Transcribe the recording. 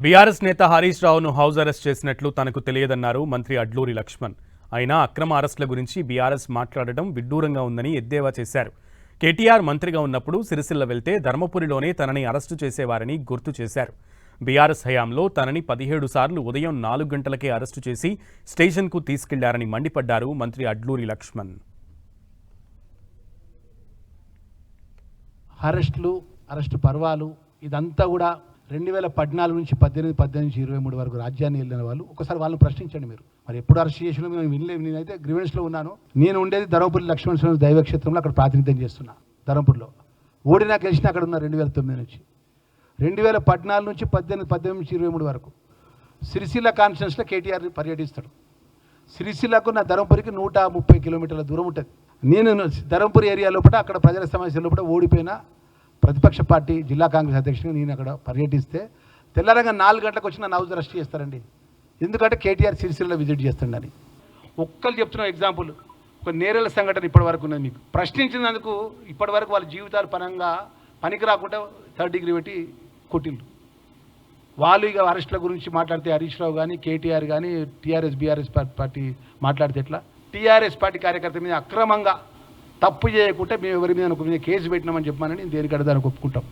BRS నేత హరీష్ రావును house arrest చేసినట్లు తనకు తెలియదన్నారు మంత్రి అడ్లూరి లక్ష్మణ్. అయినా అక్రమ అరెస్టుల గురించి బీఆర్ఎస్ మాట్లాడటం విడ్డూరంగా ఉందని ఎద్దేవా చేశారు. కేటీఆర్ మంత్రిగా ఉన్నప్పుడు సిరిసిల్ల వెళ్తే ధర్మపురిలోనే తనని అరెస్టు చేసేవారని గుర్తు చేశారు. బీఆర్ఎస్ హయాంలో తనని 17 సార్లు ఉదయం 4 గంటలకే అరెస్టు చేసి స్టేషన్కు తీసుకెళ్లారని మండిపడ్డారు మంత్రి అడ్లూరి లక్ష్మణ్. అరెస్టు పర్వాలు ఇదంతా కూడా 2014 నుంచి 18 నుంచి 23 వరకు రాజ్యాన్ని వెళ్ళిన వాళ్ళు ఒకసారి వాళ్ళని ప్రశ్నించండి. మీరు మరి ఎప్పుడు అరెస్ట్ చేసినా మేము వినలేము. నేనైతే గ్రీవెన్స్లో ఉన్నాను. నేను ఉండేది ధర్మపురి లక్ష్మణ దైవక్షేత్రంలో, అక్కడ ప్రాతినిధ్యం చేస్తున్నా. ధర్మపురిలో ఓడినా గెలిచినా అక్కడ ఉన్న 2009 నుంచి 2014 నుంచి 18 నుంచి 23 వరకు సిరిసిల్ల కాన్స్టిట్యున్సీలో కేటీఆర్ పర్యటిస్తాడు. సిరిసిల్లకు నా ధర్మపురికి 130 కిలోమీటర్ల దూరం ఉంటుంది. నేను ధర్మపురి ఏరియా లోపల అక్కడ ప్రజల సమస్యల లోపల ఓడిపోయిన ప్రతిపక్ష పార్టీ జిల్లా కాంగ్రెస్ అధ్యక్షుడు నేను అక్కడ పర్యటిస్తే తెల్లారంగా 4 గంటలకు వచ్చి నన్ను హౌస్ అరెస్ట్ చేస్తారండి. ఎందుకంటే కేటీఆర్ సిరిసిల్ల విజిట్ చేస్తుండని. ఒక్కరు చెప్తున్న ఎగ్జాంపుల్, ఒక నేరేళ్ల సంఘటన ఇప్పటి వరకు ఉన్నది. మీకు ప్రశ్నించినందుకు ఇప్పటి వరకు వాళ్ళ జీవితాల పరంగా పనికి రాకుండా 3rd డిగ్రీ పెట్టి కొట్టిండ్రు. వాళ్ళు ఇక అరెస్టుల గురించి మాట్లాడితే హరీష్ రావు కానీ కేటీఆర్ కానీ టీఆర్ఎస్ బీఆర్ఎస్ పార్టీ మాట్లాడితే ఎట్లా? టీఆర్ఎస్ పార్టీ కార్యకర్త మీద అక్రమంగా తప్పు చేయకుంటే మేము ఎవరి మీద కేసు పెట్టినామని చెప్పానని దేనికడ దానికి ఒప్పుకుంటాం.